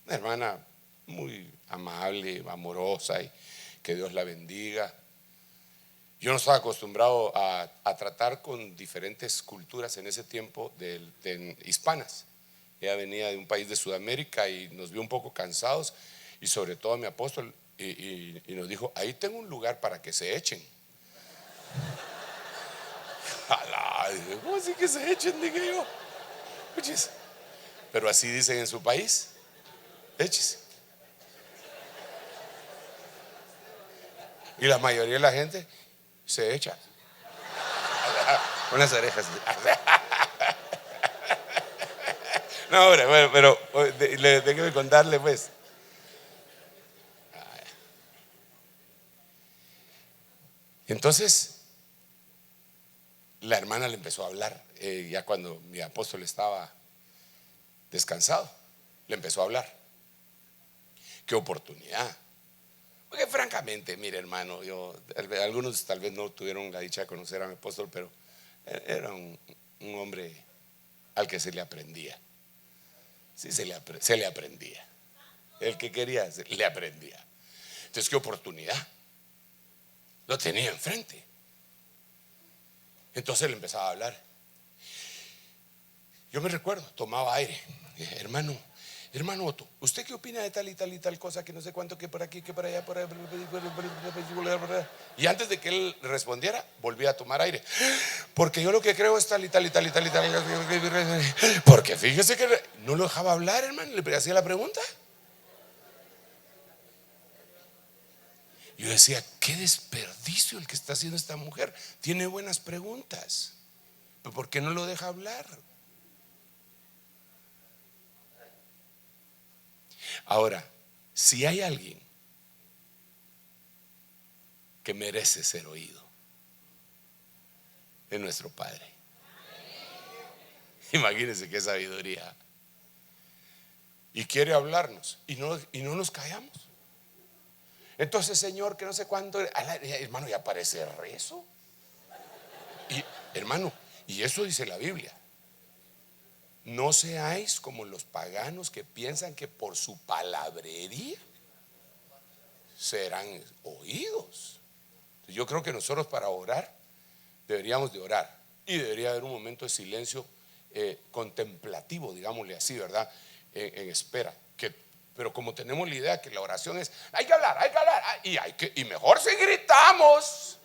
[SPEAKER 1] Una hermana muy amable, amorosa, y que Dios la bendiga. Yo no estaba acostumbrado a tratar con diferentes culturas en ese tiempo de hispanas. Ella venía de un país de Sudamérica y nos vio un poco cansados, y sobre todo a mi apóstol, y nos dijo: ahí tengo un lugar para que se echen. ¿Cómo así que se echen? Dije yo. Pero así dicen en su país: échese. Y la mayoría de la gente se echa unas orejas. No, hombre, bueno, pero déjeme contarle pues. Entonces la hermana le empezó a hablar, ya cuando mi apóstol estaba descansado, le empezó a hablar. Qué oportunidad. Porque francamente, mire, hermano, algunos tal vez no tuvieron la dicha de conocer a mi apóstol, pero era un hombre al que se le aprendía. Sí, se le aprendía. El que quería, le aprendía. Entonces, qué oportunidad. Lo tenía enfrente. Entonces le empezaba a hablar. Yo me recuerdo, tomaba aire. Hermano Otto, ¿usted qué opina de tal y tal y tal cosa? Que no sé cuánto, que por aquí, que por allá, por allá. Y antes de que él respondiera, volvía a tomar aire. Porque yo lo que creo es tal y tal y tal y tal y tal. Porque fíjese que no lo dejaba hablar, hermano. Le hacía la pregunta. Yo decía: qué desperdicio el que está haciendo esta mujer. Tiene buenas preguntas, pero ¿por qué no lo deja hablar? Ahora, si hay alguien que merece ser oído. Es nuestro Padre. Imagínense qué sabiduría. Y quiere hablarnos y no nos callamos. Entonces, Señor, que no sé cuánto, hermano, ya parece rezo. Y hermano, y eso dice la Biblia: no seáis como los paganos que piensan que por su palabrería serán oídos. Yo creo que nosotros, para orar, deberíamos de orar, y debería haber un momento de silencio contemplativo, digámosle así, ¿verdad? En espera. Pero como tenemos la idea que la oración es hay que hablar, y mejor si gritamos.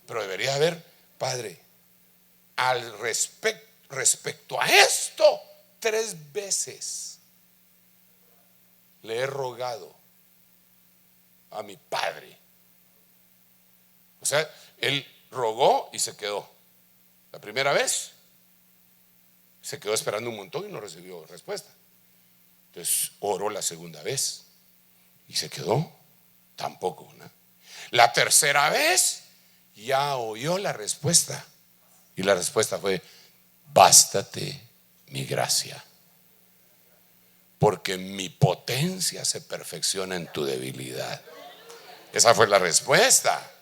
[SPEAKER 1] Pero debería haber: Padre, al respecto a esto, 3 veces le he rogado a mi Padre. O sea, él rogó y se quedó. La primera vez se quedó esperando un montón y no recibió respuesta. Entonces oró la segunda vez y se quedó tampoco, ¿no? La tercera vez ya oyó la respuesta, y la respuesta fue: bástate mi gracia, porque mi potencia se perfecciona en tu debilidad. Esa fue la respuesta.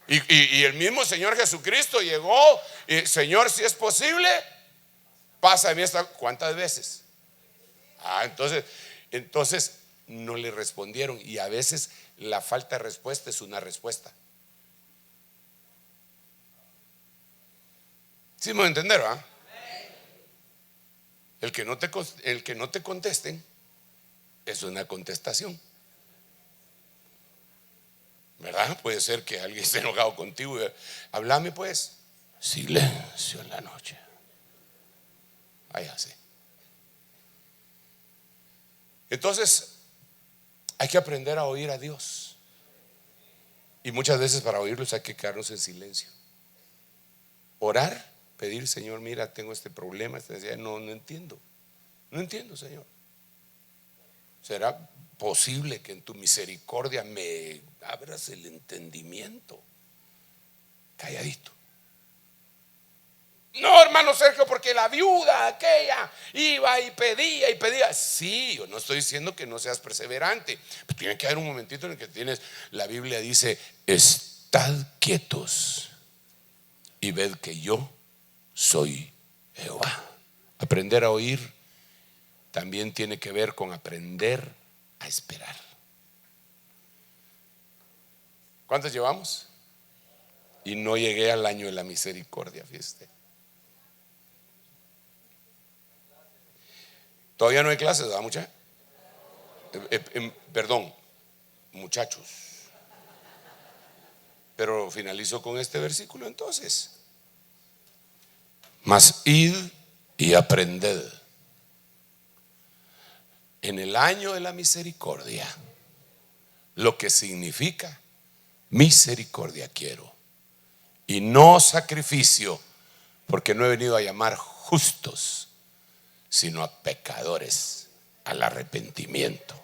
[SPEAKER 1] Y el mismo Señor Jesucristo llegó y: Señor, si es posible, pasa de mí esta. ¿Cuántas veces? Entonces no le respondieron. Y a veces la falta de respuesta es una respuesta. ¿Sí me voy a entender, va? El que no te contesten es una contestación, ¿verdad? Puede ser que alguien esté enojado contigo y: háblame pues. Silencio en la noche. Ahí así. Entonces hay que aprender a oír a Dios, y muchas veces para oírlos hay que quedarnos en silencio, orar, pedir: Señor, mira, tengo este problema, no entiendo, Señor. ¿Será posible que en tu misericordia me abras el entendimiento? Calladito. No, hermano Sergio, porque la viuda aquella iba y pedía. Sí, yo no estoy diciendo que no seas perseverante, pero tiene que haber un momentito en el que la Biblia dice: estad quietos y ved que yo soy Jehová. Aprender a oír también tiene que ver con aprender a esperar. ¿Cuántos llevamos? Y no llegué al año de la misericordia, fíjate. Todavía no hay clases, ¿verdad, muchachos? Perdón, muchachos. Pero finalizo con este versículo entonces: mas id y aprended en el año de la misericordia lo que significa misericordia quiero, y no sacrificio, porque no he venido a llamar justos, sino a pecadores al arrepentimiento.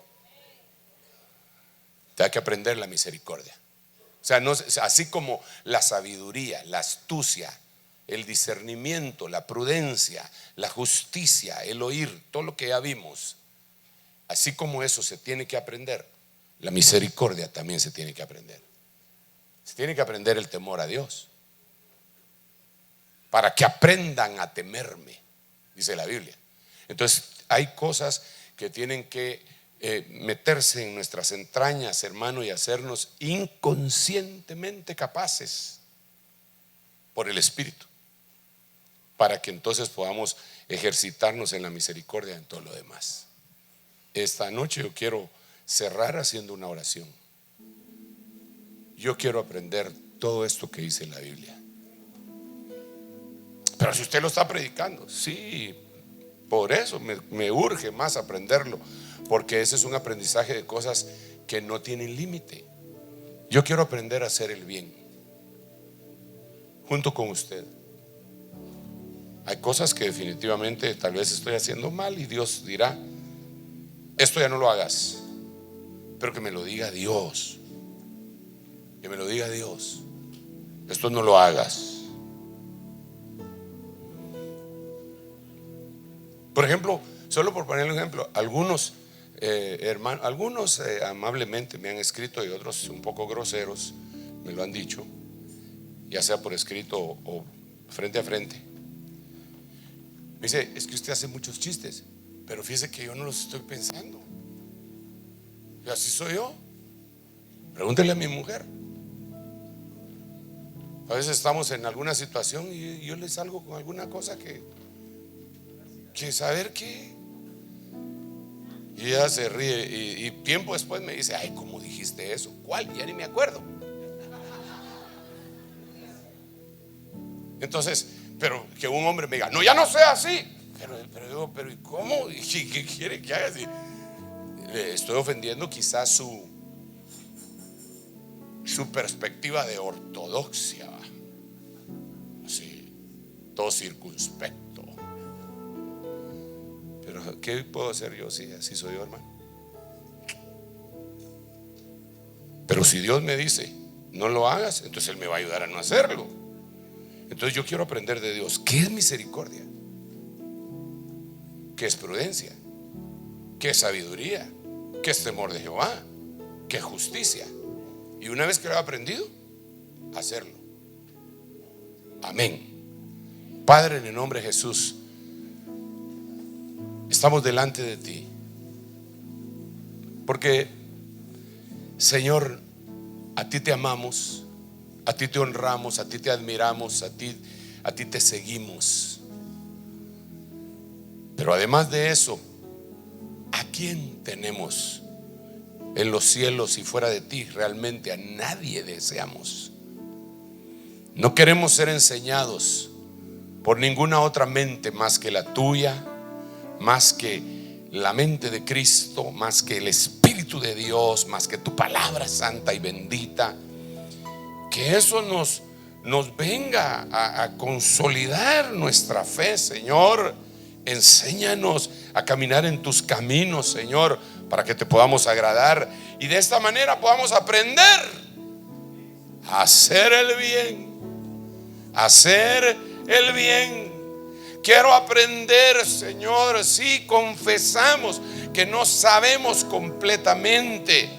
[SPEAKER 1] Te hay que aprender la misericordia. O sea, no, así como la sabiduría, la astucia, el discernimiento, la prudencia, la justicia, el oír, todo lo que ya vimos, así como eso se tiene que aprender, la misericordia también se tiene que aprender. Se tiene que aprender el temor a Dios, para que aprendan a temerme, dice la Biblia. Entonces hay cosas que tienen que meterse en nuestras entrañas, hermano, y hacernos inconscientemente capaces por el Espíritu, para que entonces podamos ejercitarnos en la misericordia en todo lo demás. Esta noche yo quiero cerrar haciendo una oración. Yo quiero aprender todo esto que dice la Biblia. Pero si usted lo está predicando, sí, por eso me urge más aprenderlo, porque ese es un aprendizaje de cosas que no tienen límite. Yo quiero aprender a hacer el bien junto con usted. Hay cosas que definitivamente tal vez estoy haciendo mal, y Dios dirá: esto ya no lo hagas. pero que me lo diga Dios. Que me lo diga Dios. Esto no lo hagas. Por ejemplo, solo por poner un ejemplo, algunos hermanos, algunos amablemente me han escrito y otros un poco groseros me lo han dicho, ya sea por escrito o frente a frente. Me dice, es que usted hace muchos chistes, pero fíjese que yo no los estoy pensando. Y así soy yo. Pregúntele a mi mujer. A veces estamos en alguna situación y yo les salgo con alguna cosa que saber qué. Y ella se ríe y tiempo después me dice, ay, ¿cómo dijiste eso? ¿Cuál? Ya ni me acuerdo. Entonces, pero que un hombre me diga, no, ya no sea así. Pero ¿y cómo? ¿Y qué quiere que haga? Le estoy ofendiendo quizás su perspectiva de ortodoxia. Así, todo circunspecto. Pero ¿qué puedo hacer yo si así soy yo, hermano? Pero si Dios me dice, no lo hagas, entonces Él me va a ayudar a no hacerlo. Entonces yo quiero aprender de Dios. ¿Qué es misericordia? ¿Qué es prudencia? ¿Qué es sabiduría? ¿Qué es temor de Jehová? ¿Qué es justicia? Y una vez que lo he aprendido, hacerlo. Amén. Padre, en el nombre de Jesús, estamos delante de ti, porque, Señor, a ti te amamos, a ti te honramos, a ti te admiramos, a ti te seguimos. Pero además de eso, ¿a quién tenemos en los cielos y fuera de ti? Realmente a nadie deseamos. No queremos ser enseñados por ninguna otra mente más que la tuya, más que la mente de Cristo, más que el Espíritu de Dios, más que tu palabra santa y bendita. Que eso nos venga a consolidar nuestra fe, Señor. Enséñanos a caminar en tus caminos, Señor, para que te podamos agradar y de esta manera podamos aprender a hacer el bien. Hacer el bien. Quiero aprender, Señor, si confesamos que no sabemos completamente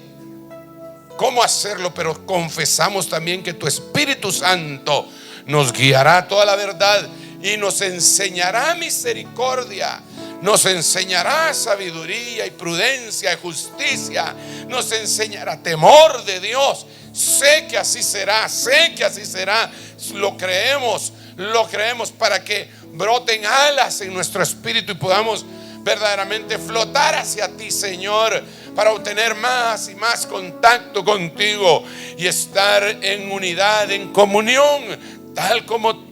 [SPEAKER 1] cómo hacerlo, pero confesamos también que tu Espíritu Santo nos guiará a toda la verdad y nos enseñará misericordia, nos enseñará sabiduría y prudencia y justicia, nos enseñará temor de Dios. Sé que así será, lo creemos para que broten alas en nuestro espíritu y podamos verdaderamente flotar hacia ti, Señor, para obtener más y más contacto contigo y estar en unidad, en comunión, tal como